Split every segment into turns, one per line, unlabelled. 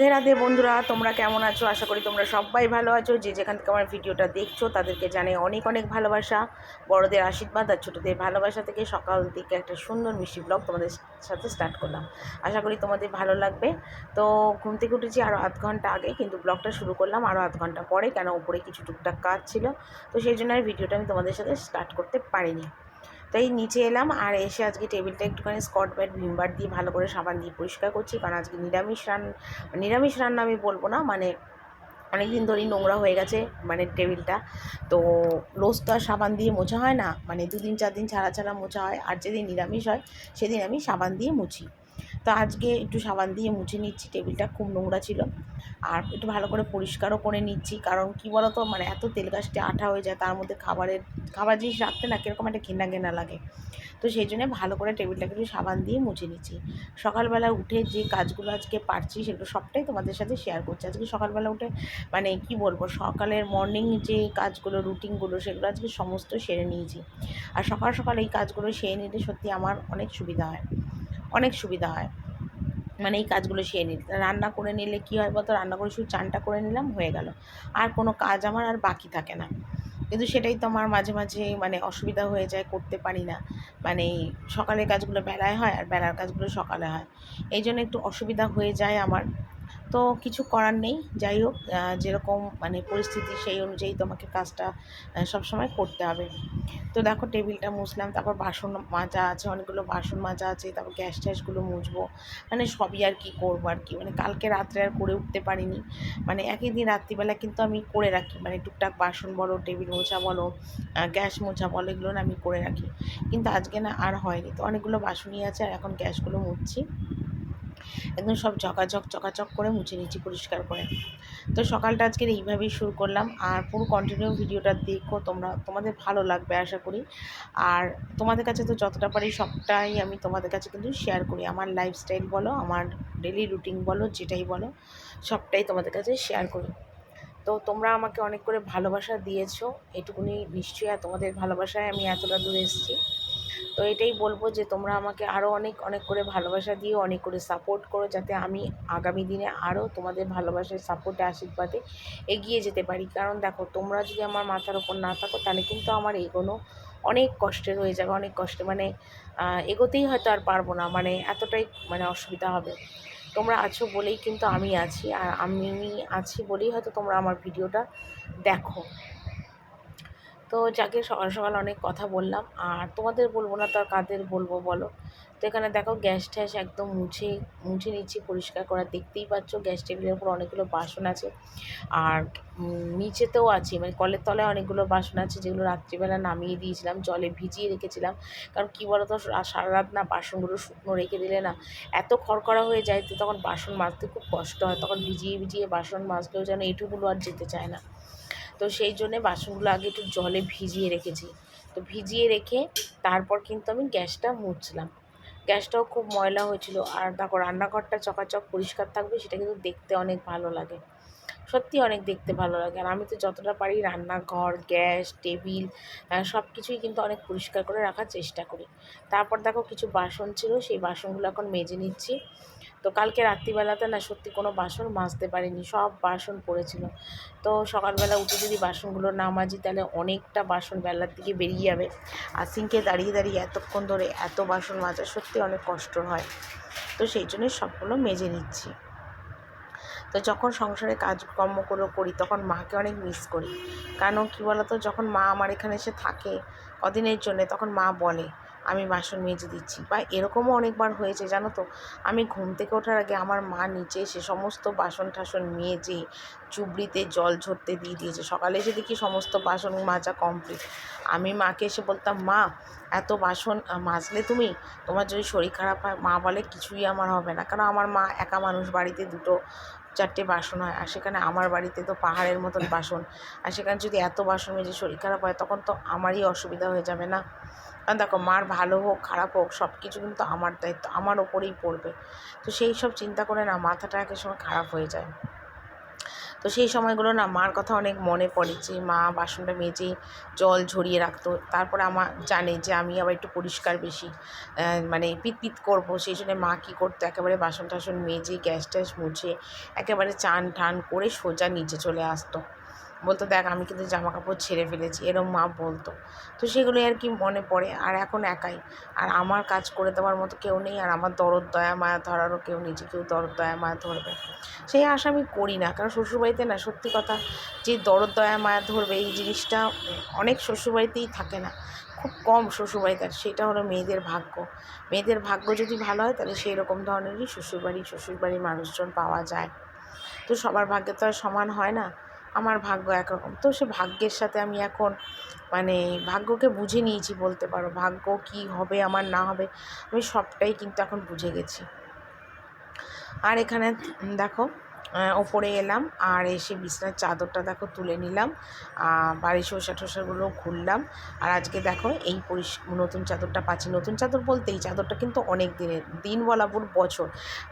রাধে রাধে বন্ধুরা, তোমরা কেমন আছো? আশা করি তোমরা সবাই ভালো আছো। যে যেখান থেকে আমার ভিডিওটা দেখছো তাদেরকে জানাই অনেক অনেক ভালোবাসা, বড়দের আশীর্বাদ আর ছোটোদের ভালোবাসা থেকে সকাল থেকে একটা সুন্দর মিষ্টি ব্লগ তোমাদের সাথে স্টার্ট করলাম। আশা করি তোমাদের ভালো লাগবে। তো ঘুম থেকে উঠেছি আরও আধ ঘন্টা আগে, কিন্তু ব্লগটা শুরু করলাম আরও আধ ঘন্টা পরে, কেন উপরে কিছু টুকটাক কাজ ছিল। তো সেই জন্য আর ভিডিওটা আমি তোমাদের সাথে স্টার্ট করতে পারিনি। তাই নিচে এলাম, আর এসে আজকে টেবিলটা একটুখানি স্কচ ব্রাইট ভিমবার দিয়ে ভালো করে সাবান দিয়ে পরিষ্কার করছি, কারণ আজকে নিরামিষ রান্না আমি বলবো না, মানে অনেক দিন ধরেই নোংরা হয়ে গেছে মানে টেবিলটা। তো রোজ তো আর সাবান দিয়ে মোছা হয় না, মানে 2 দিন 4 দিন ছাড়া ছাড়া মোছা হয়, আর যেদিন নিরামিষ হয় সেদিন আমি সাবান দিয়ে মুছি। তো আজকে একটু সাবান দিয়ে মুছে নিচ্ছি, টেবিলটা খুব নোংরা ছিল, আর একটু ভালো করে পরিষ্কারও করে নিচ্ছি। কারণ কী বলো তো, মানে এত তেল গাছটে আঠা হয়ে যায়, তার মধ্যে খাবার জিনিস রাখতে না কীরকম একটা ঘেনা ঘেনা লাগে। তো সেই জন্য ভালো করে টেবিলটাকে একটু সাবান দিয়ে মুছে নিচ্ছি। সকালবেলা উঠে যে কাজগুলো আজকে পারছি সেগুলো সবটাই তোমাদের সাথে শেয়ার করছি। আজকে সকালবেলা উঠে মানে কি বলবো, সকালের মর্নিং যে কাজগুলো রুটিনগুলো সেগুলো আজকে সমস্ত সেরে নিয়েছি। আর সকাল সকাল এই কাজগুলো সেরে নিলে সত্যি আমার অনেক সুবিধা হয়, অনেক সুবিধা হয়। মানে এই কাজগুলো সেরে নিতে রান্না করে নিলে কী হয় বলতো, রান্না করে শুধু চানটা করে নিলাম, হয়ে গেল, আর কোনো কাজ আমার আর বাকি থাকে না। কিন্তু সেটাই তো আমার মাঝে মাঝে মানে অসুবিধা হয়ে যায়, করতে পারি না। মানে সকালের কাজগুলো বেলায় হয় আর বেলার কাজগুলো সকালে হয়, এই জন্য একটু অসুবিধা হয়ে যায় আমার। তো কিছু করার নেই, যাই হোক, যেরকম মানে পরিস্থিতি সেই অনুযায়ী তোমাকে কাজটা সবসময় করতে হবে। তো দেখো টেবিলটা মুছলাম, তারপর বাসন মাজা আছে, অনেকগুলো বাসন মাজা আছে, তারপর গ্যাস ট্যাসগুলো মুছবো, মানে সবই আর কি করবো আর কি। মানে কালকে রাত্রে আর করে উঠতে পারিনি, মানে একই দিন রাত্রিবেলা কিন্তু আমি করে রাখি, মানে টুকটাক বাসন বলো, টেবিল মোছা বলো, গ্যাস মোছা বলো, এগুলো না আমি করে রাখি। কিন্তু আজকে না আর হয়নি, তো অনেকগুলো বাসনই আছে, আর এখন গ্যাসগুলো মুছছি, একদম সব চকাচক করে মুছে নিচ্ছি পরিষ্কার করে। তো সকালটা আজকের এইভাবেই শুরু করলাম, আর পুরো কন্টিনিউ ভিডিওটা দেখো তোমরা, তোমাদের ভালো লাগবে আশা করি। আর তোমাদের কাছে তো যতটা পারি সবটাই আমি তোমাদের কাছে কিন্তু শেয়ার করি, আমার লাইফস্টাইল বলো, আমার ডেলি রুটিন বলো, যেটাই বলো সবটাই তোমাদের কাছে শেয়ার করি। তো তোমরা আমাকে অনেক করে ভালোবাসা দিয়েছো, এটুকুনি নিশ্চয়ই, আর তোমাদের ভালোবাসায় আমি এতটা দূরে এসেছি। তো এটাই বলবো যে তোমরা আমাকে আরও অনেক অনেক করে ভালোবাসা দিও, অনেক করে সাপোর্ট করো, যাতে আমি আগামী দিনে আরও তোমাদের ভালোবাসার সাপোর্টে আশীর্বাদে এগিয়ে যেতে পারি। কারণ দেখো, তোমরা যদি আমার মাথার ওপর না থাকো তাহলে কিন্তু আমার এগোনো অনেক কষ্টের হয়ে যাবে, অনেক কষ্টে, মানে এগোতেই হয়তো আর পারবো না, মানে এতটাই মানে অসুবিধা হবে। তোমরা আছো বলেই কিন্তু আমি আছি, আর আমি আছি বলেই হয়তো তোমরা আমার ভিডিওটা দেখো। তো যাকে সকাল সকাল অনেক কথা বললাম, আর তোমাদের বলবো না তো আর কাদের বলবো বলো। তো এখানে দেখো গ্যাস ট্যাস একদম মুছে মুছে নিচ্ছি, পরিষ্কার করা, দেখতেই পাচ্ছ গ্যাস টেবিলের উপর অনেকগুলো বাসন আছে, আর নিচেতেও আছে, মানে কলের তলায় অনেকগুলো বাসন আছে, যেগুলো রাত্রিবেলা নামিয়ে দিয়েছিলাম, জলে ভিজিয়ে রেখেছিলাম। কারণ কী বলো তো, সারা রাত না বাসনগুলো শুকনো রেখে দিলে না এত খড়খড়া হয়ে যায়, তো তখন বাসন মাজতে খুব কষ্ট হয়, তখন ভিজিয়ে ভিজিয়ে বাসন মাজলেও যেন এটুকুলো আর যেতে চায় না। তো সেই জন্যে বাসনগুলো আগে একটু জলে ভিজিয়ে রেখেছি। তো ভিজিয়ে রেখে তারপর কিন্তু আমি গ্যাসটা মুছলাম। গ্যাসটাও খুব ময়লা হয়েছিল, আর দেখো রান্নাঘরটা চকাচক পরিষ্কার থাকবে, সেটা কিন্তু দেখতে অনেক ভালো লাগে, সত্যি অনেক দেখতে ভালো লাগে। আর আমি তো যতটা পারি রান্নাঘর, গ্যাস, টেবিল সব কিছুই কিন্তু অনেক পরিষ্কার করে রাখার চেষ্টা করি। তারপর দেখো কিছু বাসন ছিল, সেই বাসনগুলো এখন মেজে নিচ্ছি। তো কালকে রাত্রিবেলাতে না সত্যি কোনো বাসন মাজতে পারিনি, সব বাসন পড়েছিল। তো সকালবেলা উঠে যদি বাসনগুলো না মাজি তাহলে অনেকটা বাসন বেলার দিকে বেরিয়ে যাবে, আর সিঙ্কে দাঁড়িয়ে দাঁড়িয়ে এতক্ষণ ধরে এত বাসন মাজা সত্যি অনেক কষ্ট হয়। তো সেই জন্যই সবগুলো মেজে নিচ্ছি। তো যখন সংসারে কাজকর্মগুলো করি তখন মাকে অনেক মিস করি। কারণ কী বলো তো, যখন মা আমার এখানে এসে থাকে কদিনের জন্যে, তখন মা বলে আমি বাসন মেজে দিচ্ছি, বা এরকমও অনেকবার হয়েছে জানো তো, আমি ঘুম থেকে ওঠার আগে আমার মা নিচে এসে সমস্ত বাসন টাসন মেজে চুবড়িতে জল ঝরতে দিয়ে দিয়েছে। সকালে এসে দেখি সমস্ত বাসন মাজা কমপ্লিট। আমি মাকে এসে বলতাম, মা এত বাসন মাজলে তুমি, তোমার যদি শরীর খারাপ হয়? মা বলে কিছুই আমার হবে না, কারণ আমার মা একা মানুষ, বাড়িতে 2-4টে বাসন হয়, আর সেখানে আমার বাড়িতে তো পাহাড়ের মতন বাসন, আর সেখানে যদি এত বাসন মেজে শরীর খারাপ হয় তখন তো আমারই অসুবিধা হয়ে যাবে না। কারণ দেখো, মার ভালো হোক খারাপ হোক সব কিছু কিন্তু আমার দায়িত্ব, আমার ওপরেই পড়বে। তো সেই সব চিন্তা করে না মাথাটা এক সময় খারাপ হয়ে যায়। তো সেই সময়গুলো না মার কথা অনেক মনে পড়ে, যে মা বাসনটা মেজে জল ঝরিয়ে রাখতো, তারপরে আমার জানে যে আমি আবার একটু পরিষ্কার বেশি, মানে পিত করবো, সেই জন্য মা কী করতো, একেবারে বাসন টাসন মেজে গ্যাস ট্যাস মুছে একেবারে চান টান করে সোজা নিচে চলে আসতো, বলতো দেখ আমি কিন্তু জামা কাপড় ছেড়ে ফেলেছি, এরম মা বলতো। তো সেগুলোই আর কি মনে পড়ে। আর এখন একাই, আর আমার কাজ করে দেওয়ার মতো কেউ নেই, আর আমার দরদ দয়া মায়া ধরারও কেউ নেই যে কেউ দরদ দয়া মায়া ধরবে, সেই আশা আমি করি না। কারণ শ্বশুরবাড়িতে না, সত্যি কথা, যে দরদ দয়া মায়া ধরবে এই জিনিসটা অনেক শ্বশুরবাড়িতেই থাকে না, খুব কম শ্বশুরবাড়িতে। সেটা হলো মেয়েদের ভাগ্য। মেয়েদের ভাগ্য যদি ভালো হয় তাহলে সেই রকম ধরনেরই শ্বশুরবাড়ির মানুষজন পাওয়া যায়। তো সবার ভাগ্যে তো আর সমান হয় না, আমার ভাগ্য একরকম। তো সে ভাগ্যের সাথে আমি এখন মানে ভাগ্যকে বুঝে নিয়েছি বলতে পারো। ভাগ্য কি হবে আমার না হবে আমি সবটাই কিন্তু এখন বুঝে গেছি। আর এখানে দেখো ওপরে এলাম, আর এসে বিছানার চাদরটা দেখো তুলে নিলাম, বাড়ির শসা টসাগুলো খুললাম। আর আজকে দেখো এই নতুন চাদরটা পাচ্ছি। নতুন চাদর বলতে এই চাদরটা কিন্তু অনেক দিনের, দিন বলা বছর।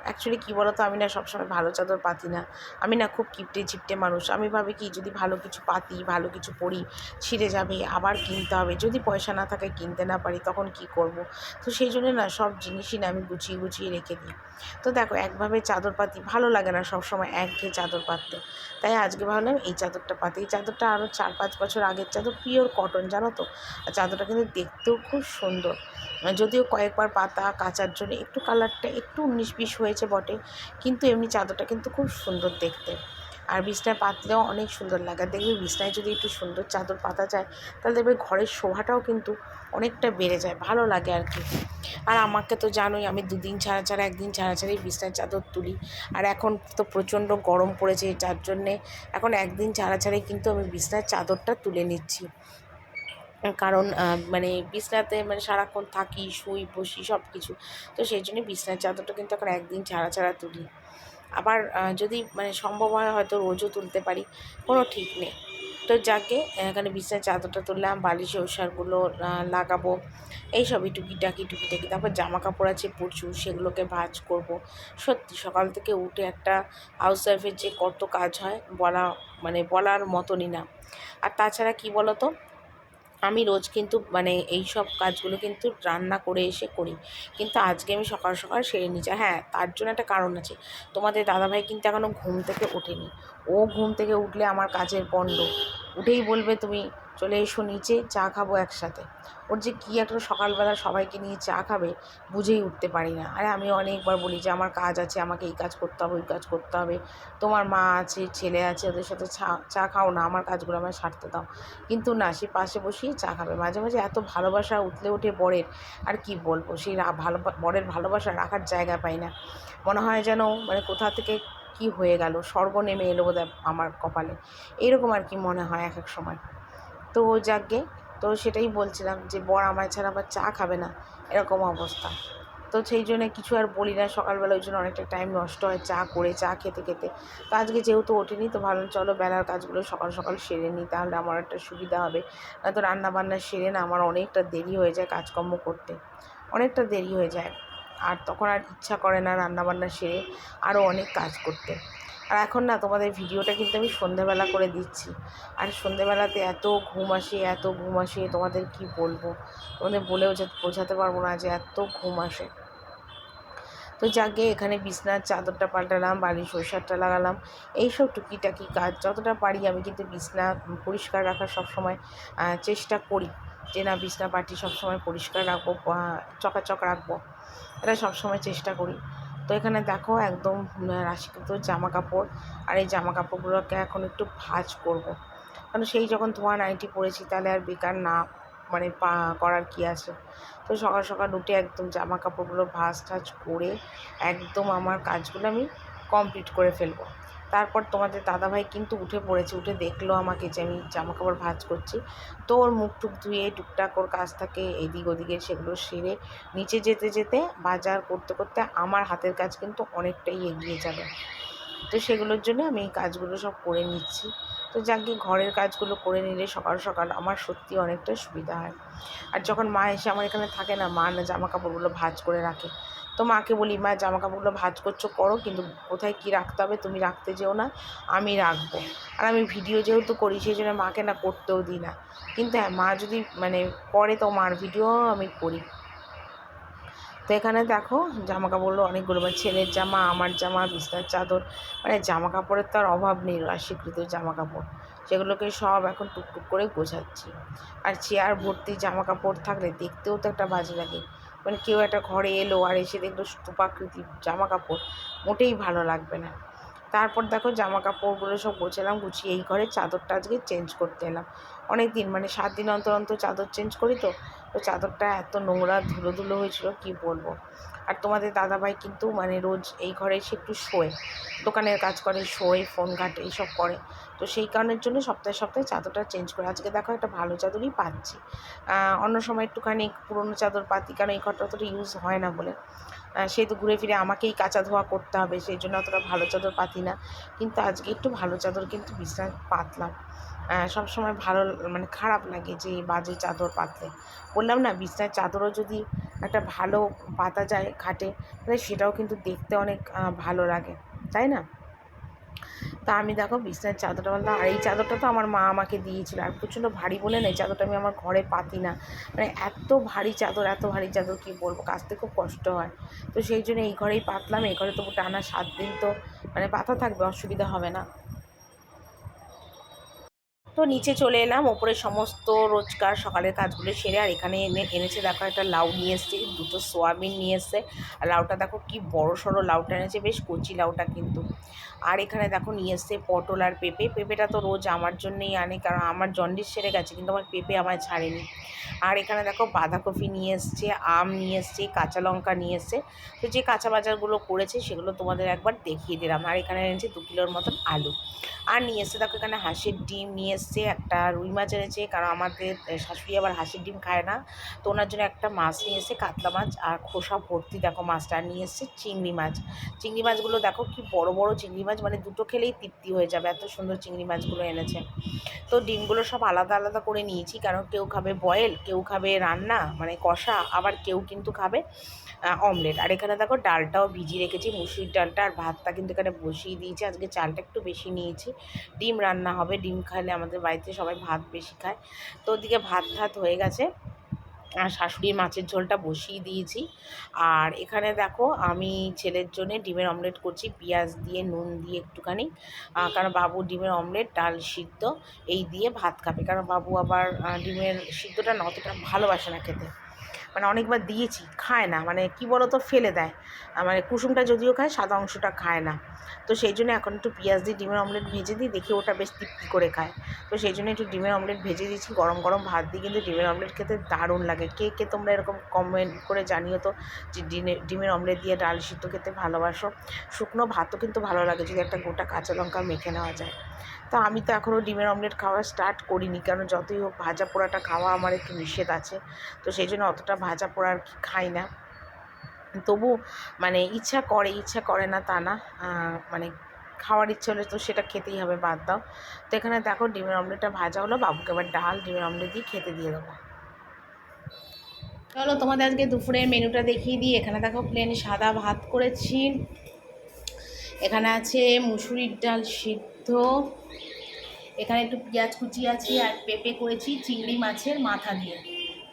অ্যাকচুয়ালি কী বলো তো, আমি না সবসময় ভালো চাদর পাতি না, আমি না খুব কিপটে ঝিপটে মানুষ। আমি ভাবি কি, যদি ভালো কিছু পাতি, ভালো কিছু পরি, ছিঁড়ে যাবে, আবার কিনতে হবে, যদি পয়সা না থাকে, কিনতে না পারি, তখন কি করব। তো সেই জন্য না সব জিনিসই না আমি গুছিয়ে গুছিয়ে রেখে দিই। তো দেখো একভাবে চাদর পাতি ভালো লাগে না সবসময় একঘেয়ে চাদর পাততে, তাই আজকে ভাবলাম এই চাদরটা পাতি। এই চাদরটা আরও 4-5 বছর আগের চাদর, পিওর কটন, জানো তো। আর চাদরটা কিন্তু দেখতেও খুব সুন্দর, যদিও কয়েকবার পাতা কাচার জন্য একটু কালারটা একটু 19-20 হয়েছে বটে, কিন্তু এমনি চাদরটা কিন্তু খুব সুন্দর দেখতে। আর বিছনায় পাতলেও অনেক সুন্দর লাগে। দেখবে বিছনায় যদি একটু সুন্দর চাদর পাতা যায়, তাহলে দেখবে ঘরের শোভাটাও কিন্তু অনেকটা বেড়ে যায়, ভালো লাগে আর কি। আর আমাকে তো জানোই, আমি 2 দিন ছাড়া ছাড়া, 1 দিন ছাড়া ছাড়াই বিছনার চাদর তুলি। আর এখন তো প্রচণ্ড গরম পড়েছে, যার জন্যে এখন 1 দিন ছাড়া ছাড়াই কিন্তু আমি বিছনার চাদরটা তুলে নিচ্ছি। কারণ মানে বিছনাতে মানে সারাক্ষণ থাকি, শুই, বসি সব কিছু। তো সেই জন্যে বিছনার চাদরটা কিন্তু এখন 1 দিন ছাড়া ছাড়া তুলি। আবার যদি মানে সম্ভব হয় হয়তো রোজও তুলতে পারি, কোনো ঠিক নেই। তো যাকে এখানে বিছানার চাদরটা তুললাম, বালিশে ওষারগুলো লাগাবো, এইসবই টুকিটাকি। তারপর জামা কাপড় আছে প্রচুর, সেগুলোকে ভাঁজ করব। সত্যি সকাল থেকে উঠে একটা হাউস ওয়াইফের যে কত কাজ হয় মানে বলার মতনই না। আর তাছাড়া কি বলো তো, আমি রোজ কিন্তু মানে এই সব কাজগুলো কিন্তু রান্না করে এসে করি, কিন্তু আজকে আমি সকাল সকাল সেরে নিচ্ছি। হ্যাঁ, তার জন্য একটা কারণ আছে, তোমাদের দাদাভাই কিন্তু এখনও ঘুম থেকে ওঠেনি। ও ঘুম থেকে উঠলে আমার কাজের পণ্ড, উঠেই বলবে তুমি চলে এসো নিচে, চা খাবো একসাথে। ওর যে কী একটা সকালবেলা সবাইকে নিয়ে চা খাবে বুঝেই উঠতে পারি না। আরে আমি অনেকবার বলি যে আমার কাজ আছে, আমাকে এই কাজ করতে হবে, ওই কাজ করতে হবে, তোমার মা আছে, ছেলে আছে, ওদের সাথে চা খাও না, আমার কাজগুলো আমায় সারতে দাও। কিন্তু না, সে পাশে বসিয়ে চা খাবে। মাঝে মাঝে এত ভালোবাসা উতলে ওঠে বরের, আর কি বলবো, সেই বরের ভালোবাসা রাখার জায়গা পাই না। মনে হয় যেন মানে কোথা থেকে কি হয়ে গেল, স্বর্গ নেমে এলো বোধহয় আমার কপালে, এইরকম আর কি মনে হয় এক এক সময়। তো যাকগে, তো সেটাই বলছিলাম যে বর আমায় ছাড়া আবার চা খাবে না, এরকম অবস্থা। তো সেই জন্য কিছু আর বলি না, সকালবেলা ওই জন্য অনেকটা টাইম নষ্ট হয় চা খেতে খেতে। তো আজকে যেহেতু ওঠেনি, তো ভাবলাম চলো বেলার কাজগুলো সকাল সকাল সেরে নিই, তাহলে আমার একটা সুবিধা হবে। নয়তো রান্নাবান্না সেরে না আমার অনেকটা দেরি হয়ে যায় কাজকর্ম করতে, অনেকটা দেরি হয়ে যায়। আর তখন আর ইচ্ছা করে না রান্নাবান্না সেরে আরও অনেক কাজ করতে। আর এখন না তোমাদের ভিডিওটা কিন্তু আমি সন্ধ্যেবেলা করে দিচ্ছি, আর সন্ধ্যেবেলাতে এত ঘুম আসে তোমাদের কি বলবো, তোমাদের বলেও বোঝাতে পারবো না যে এত ঘুম আসে। তো যাকে এখানে বিছনার চাদরটা পাল্টালাম, বালিশ ওষারটা লাগালাম, এইসব টুকিটাকি কাজ যতটা পারি আমি কিন্তু বিছনা পরিষ্কার রাখার সবসময় চেষ্টা করি, যে না বিছনা পাটি সবসময় পরিষ্কার রাখবো, চকাচক রাখবো, এটা সবসময় চেষ্টা করি। তো এখানে দেখো একদম রাশিকৃত জামা কাপড়, আর এই জামা কাপড়গুলোকে এখন একটু ভাঁজ করব। কারণ সেই যখন ধোয়া নাইটি পরেছি তাহলে আর বেকার না মানে করার কি আছে। তো সকাল সকাল উঠে একদম জামা কাপড়গুলো ভাঁজ টাজ করে একদম আমার কাজগুলো আমি কমপ্লিট করে ফেলবো। তারপর তোমাদের দাদাভাই কিন্তু উঠে পড়েছে, উঠে দেখলো আমাকে যে আমি জামা কাপড় ভাঁজ করছি। তো ওর মুখ টুক ধুয়ে টুকটাক ওর কাজ থাকে এদিক ওদিকে, সেগুলো সেরে নিচে যেতে যেতে বাজার করতে করতে আমার হাতের কাজ কিন্তু অনেকটাই এগিয়ে যাবে। তো সেগুলোর জন্য আমি এই কাজগুলো সব করে নিচ্ছি। তো যাকে ঘরের কাজগুলো করে নিলে সকাল সকাল আমার সত্যি অনেকটা সুবিধা হয়। আর যখন মা এসে আমার এখানে থাকে না, মা না জামা কাপড়গুলো ভাঁজ করে রাখে, তো মাকে বলি, মা জামা কাপড়গুলো ভাঁজ করছো করো, কিন্তু কোথায় কী রাখতে হবে তুমি রাখতে যেও না, আমি রাখবো। আর আমি ভিডিও যেহেতু করি সেই জন্য মাকে না করতেও দিই না, কিন্তু হ্যাঁ মা যদি মানে করে তো মার ভিডিও আমি করি। তো এখানে দেখো জামা কাপড়গুলো অনেকগুলো, মানে ছেলের জামা, আমার জামা, বিছনার চাদর, মানে জামা কাপড়ের তো আর অভাব নেই, রাশিকৃত জামা কাপড়, সেগুলোকে সব এখন টুকটুক করে গোছাচ্ছি। আর চেয়ার ভর্তি জামা কাপড় থাকলে দেখতেও তো একটা বাজে লাগে, মানে কেউ একটা ঘরে এলো আর এসে দেখলো স্তূপাকৃতি জামা কাপড়, মোটেই ভালো লাগবে না। তারপর দেখো জামা কাপড়গুলো সব গোছালাম, গুছিয়ে এই ঘরে চাদরটা আজকে চেঞ্জ করতে এলাম। অনেক দিন মানে 7 দিন অন্তর অন্তর চাদর চেঞ্জ করি, তো তো চাদরটা এত নোংরা ধুলো ধুলো হয়েছিল কি বলবো। আর তোমাদের দাদাভাই কিন্তু মানে রোজ এই ঘরে এসে একটু শোয়, দোকানের কাজ করে, শোয়, ফোন ঘাটে, এইসব করে। তো সেই কারণের জন্য সপ্তাহে সপ্তাহে চাদরটা চেঞ্জ করে। আজকে দেখো একটা ভালো চাদরই পাচ্ছি। অন্য সময় একটুখানি পুরোনো চাদর পাতি, কারণ এই ঘরটা অতটা ইউজ হয় না বলে, সেহেতু ঘুরে ফিরে আমাকেই কাচা ধোয়া করতে হবে, সেই জন্য অতটা ভালো চাদর পাতি না। কিন্তু আজকে একটু ভালো চাদর কিন্তু বিছানায় পাতলাম। সবসময় ভালো মানে খারাপ লাগে যে বাজে চাদর পাতলে। বললাম না, বিছানার চাদরও যদি একটা ভালো পাতা যায় খাটে, তাহলে সেটাও কিন্তু দেখতে অনেক ভালো লাগে, তাই না? তা আমি দেখো বিছানার চাদরটা বললাম, আর এই চাদরটা তো আমার মা আমাকে দিয়েছিল, আর প্রচণ্ড ভারী বলে না এই চাদরটা আমি আমার ঘরে পাতি না, মানে এত ভারী চাদর, এত ভারী চাদর কী বলবো, কাচতে খুব কষ্ট হয়। তো সেই জন্য এই ঘরেই পাতলাম, এই ঘরে তবু টানা 7 দিন তো মানে পাতা থাকবে, অসুবিধা হবে না। তো নিচে চলে এলাম, ওপরে সমস্ত রোজকার সকালের কাজগুলো সেরে। আর এখানে এনেছে দেখো একটা লাউ নিয়ে এসছে, দুটো সোয়াবিন নিয়ে এসছে। আর লাউটা দেখো কি বড় সড়ো লাউটা এনেছে, বেশ কচি লাউটা কিন্তু। আর এখানে দেখো নিয়ে এসছে পটল আর পেঁপে। পেঁপেটা তো রোজ আমার জন্যই আনে, কারণ আমার জন্ডিস সেরে গেছে, কিন্তু আমার পেঁপে আমায় ছাড়েনি। আর এখানে দেখো বাঁধাকপি নিয়ে এসছে, আম নিয়ে এসছে, কাঁচা লঙ্কা নিয়ে এসছে। তো যে কাঁচা বাজারগুলো করেছে সেগুলো তোমাদের একবার দেখিয়ে দিলাম। আর এখানে এনেছে 2 কিলোর মতন আলু। আর নিয়ে এসছে দেখো এখানে হাঁসের ডিম নিয়ে এসছে, একটা রুই মাছ এনেছে, কারণ আমাদের শাশুড়ি আবার হাঁসের ডিম খায় না, তো ওনার জন্য একটা মাছ নিয়ে এসছে, কাতলা মাছ, আর খোসা ভর্তি দেখো মাছটা। আর নিয়ে এসছে চিংড়ি মাছ। চিংড়ি মাছগুলো দেখো কি বড় বড় চিংড়ি মাছ, মানে দুটো খেলেই তৃপ্তি হয়ে যাবে, এত সুন্দর চিংড়ি মাছগুলো এনেছে। তো ডিমগুলো সব আলাদা আলাদা করে নিয়েছি, কারণ কেউ খাবে বয়েল, কেউ খাবে রান্না মানে কষা, আবার কেউ কিন্তু খাবে অমলেট। আর এখানে দেখো ডালটাও ভিজিয়ে রেখেছি, মুসুরির ডালটা, আর ভাতটা কিন্তু এখানে বসিয়ে দিয়েছি। আজকে চালটা একটু বেশি নিয়েছি, ডিম রান্না হবে, ডিম খাইলে আমাদের বাড়িতে সবাই ভাত বেশি খায়। তো ওদিকে ভাত ভাত হয়ে গেছে, আর শাশুড়ির মাছের ঝোলটা বসিয়ে দিয়েছি। আর এখানে দেখো আমি ছেলের জন্য ডিমের অমলেট করছি, পেঁয়াজ দিয়ে নুন দিয়ে একটুখানি, কারণ বাবু ডিমের অমলেট ডাল সিদ্ধ এই দিয়ে ভাত খাবে, কারণ বাবু আবার ডিমের সিদ্ধটা না অতটা ভালোবাসে না খেতে, মানে অনেকবার দিয়েছি খায় না, মানে কি বলো তো ফেলে দেয়, মানে কুসুমটা যদিও খায় সাদা অংশটা খায় না। তো সেই জন্য এখন একটু পেঁয়াজ দিয়ে ডিমের অমলেট ভেজে দিই, দেখি ওটা বেশ তৃপ্তি করে খায়। তো সেই জন্য একটু ডিমের অমলেট ভেজে দিয়েছি, গরম গরম ভাত দিয়ে কিন্তু ডিমের অমলেট খেতে দারুণ লাগে। কে কে তোমরা এরকম কমেন্ট করে জানিও তো, যে ডিমের অমলেট দিয়ে ডাল সিদ্ধ খেতে ভালোবাসো। শুকনো ভাতও কিন্তু ভালো লাগে যদি একটা গোটা কাঁচা লঙ্কা মেখে নেওয়া যায়। তো আমি তো এখনও ডিমের অমলেট খাওয়া স্টার্ট করিনি, কারণ যতই হোক ভাজা পোড়াটা খাওয়া আমার একটু নিষেধ আছে, তো সেই জন্য অতটা ভাজা পোড়া আর কি খাই না। তবু মানে ইচ্ছা করে না তা না, মানে খাওয়ার ইচ্ছে হলে তো সেটা খেতেই হবে, বাদ দাও। তো এখানে দেখো ডিমের অমলেটটা ভাজা হলো, বাবুকে আবার ডাল ডিমের অমলেট দিয়ে খেতে দিয়ে দেবো। চলো তোমাদের আজকে দুপুরের মেনুটা দেখিয়ে দিই। এখানে দেখো প্লেন সাদা ভাত করেছি, এখানে আছে মুসুরির ডাল সিদ্ধ, এখানে একটু পেঁয়াজ কুচি আছে, আর পেঁপে করেছি চিংড়ি মাছের মাথা দিয়ে।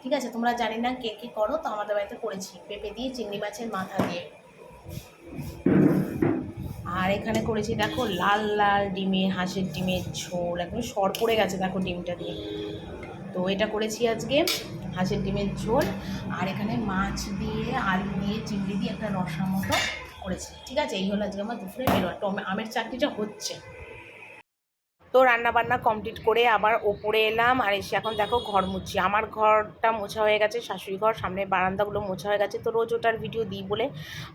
ঠিক আছে, তোমরা জানি না কে কী করো, তো আমাদের বাড়িতে করেছি পেঁপে দিয়ে চিংড়ি মাছের মাথা দিয়ে। আর এখানে করেছি দেখো লাল লাল ডিমের, হাঁসের ডিমের ঝোল, একদম সর পড়ে গেছে দেখো ডিমটা দিয়ে। তো এটা করেছি আজকে হাঁসের ডিমের ঝোল। আর এখানে মাছ দিয়ে আলু দিয়ে চিংড়ি দিয়ে একটা রসা মতো করেছি। ঠিক আছে, এই হলো আজকে আমার দুপুরে মেনু। আমের চাটনিটা হচ্ছে। তো রান্নাবান্না কমপ্লিট করে আবার ওপরে এলাম, আর এসে এখন দেখো ঘর মুছছি। আমার ঘরটা মোছা হয়ে গেছে, শাশুড়ি ঘর, সামনে বারান্দাগুলো মোছা হয়ে গেছে। তো রোজ ওটার ভিডিও দিই বলে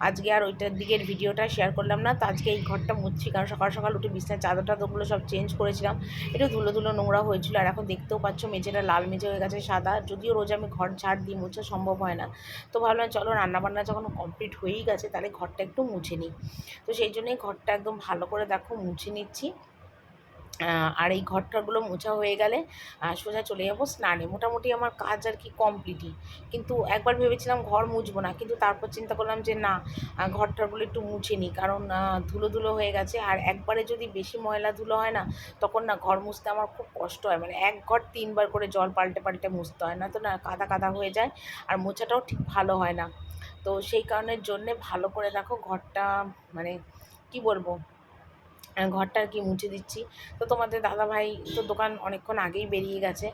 আজকে আর ওইটার দিকের ভিডিওটা শেয়ার করলাম না। তো আজকে এই ঘরটা মুছছি, কারণ সকাল সকাল উঠে বিছানার চাদর টাদরগুলো সব চেঞ্জ করেছিলাম, একটু ধুলো ধুলো নোংরা হয়েছিল। আর এখন দেখতেও পাচ্ছ মেঝেটা লাল মেঝে হয়ে গেছে সাদা, যদিও রোজ আমি ঘর ঝাড় দিয়ে মুছা সম্ভব হয় না। তো ভাবলাম চলো রান্নাবান্না যখন কমপ্লিট হয়েই গেছে তাহলে ঘরটা একটু মুছে নিই। তো সেই জন্যই ঘরটা একদম ভালো করে দেখো মুছে নিচ্ছি। আর এই ঘরটারগুলো মোছা হয়ে গেলে সোজা চলে যাবো স্নানে। মোটামুটি আমার কাজ আর কি কমপ্লিটই। কিন্তু একবার ভেবেছিলাম ঘর মুছবো না, কিন্তু তারপর চিন্তা করলাম যে না, ঘরটারগুলো একটু মুছে নিই, কারণ ধুলো ধুলো হয়ে গেছে। আর একবারে যদি বেশি ময়লা ধুলো হয় না, তখন না ঘর মুছতে আমার খুব কষ্ট হয়। মানে এক ঘর 3বার করে জল পাল্টে পাল্টে মুছতে হয়, না তো না কাদা কাদা হয়ে যায়, আর মোছাটাও ঠিক ভালো হয় না। তো সেই কারণের জন্যে ভালো করে দেখো ঘরটা, মানে কি বলবো, ঘরটা আর কি মুছে দিচ্ছি। তো তোমাদের দাদাভাই তো দোকান অনেকক্ষণ আগেই বেরিয়ে গেছে,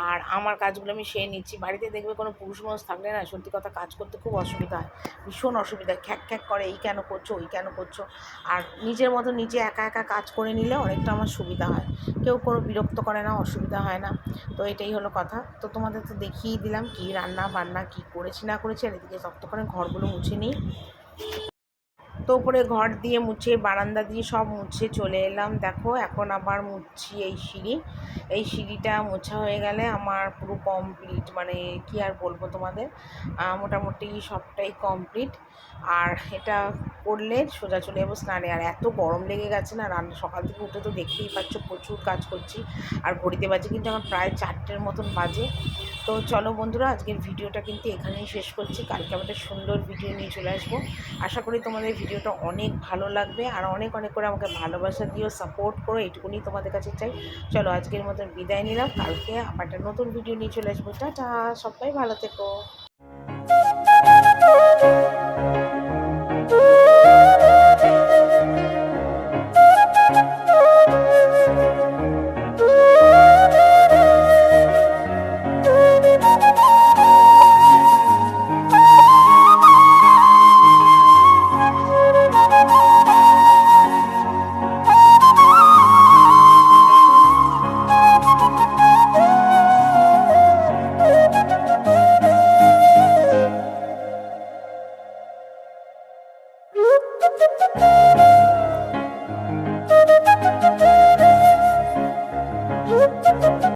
আর আমার কাজগুলো আমি সেরে নিচ্ছি। বাড়িতে দেখবে কোনো পুরুষ মানুষ থাকলে না, সত্যি কথা কাজ করতে খুব অসুবিধা হয়, ভীষণ অসুবিধা, খ্যাক খ্যাক করে, এই কেন করছো ওই কেন করছো। আর নিজের মতো নিজে একা একা কাজ করে নিলে অনেকটা আমার সুবিধা হয়, কেউ কোনো বিরক্ত করে না, অসুবিধা হয় না। তো এটাই হলো কথা। তো তোমাদের তো দেখিয়ে দিলাম কি রান্না বান্না কী করেছি না করেছি। আর এদিকে ততক্ষণে ঘরগুলো মুছে নিই। তো উপরে ঘর দিয়ে মুছে, বারান্দা দিয়ে সব মুছে চলে এলাম। দেখো এখন আবার মুছছি এই সিঁড়ি। এই সিঁড়িটা মোছা হয়ে গেলে আমার পুরো কমপ্লিট, মানে কি আর বলবো তোমাদের, মোটামুটি সবটাই কমপ্লিট। আর এটা করলে সোজা চলে যাবো স্নানে। আর এত গরম লেগে গেছে না, রান্না সকাল থেকে উঠে তো দেখতেই পাচ্ছ প্রচুর কাজ করছি। আর ঘড়িতে বাজে কিন্তু আমার প্রায় 4টের মতন বাজে। তো চলো বন্ধুরা, আজকের ভিডিওটা কিন্তু এখানেই শেষ করছি। কালকে আমাদের সুন্দর ভিডিও নিয়ে চলে আসবো। আশা করি তোমাদের ভিডিওটা অনেক ভালো লাগবে, আর অনেক অনেক করে আমাকে ভালোবাসা দিও, সাপোর্ট করো, এইটুকুনি তোমাদের কাছে চাই। চলো আজকের মতন বিদায় নিলাম, কালকে আবার একটা নতুন ভিডিও নিয়ে চলে আসবো। টাটা, সবাই ভালো থেকো।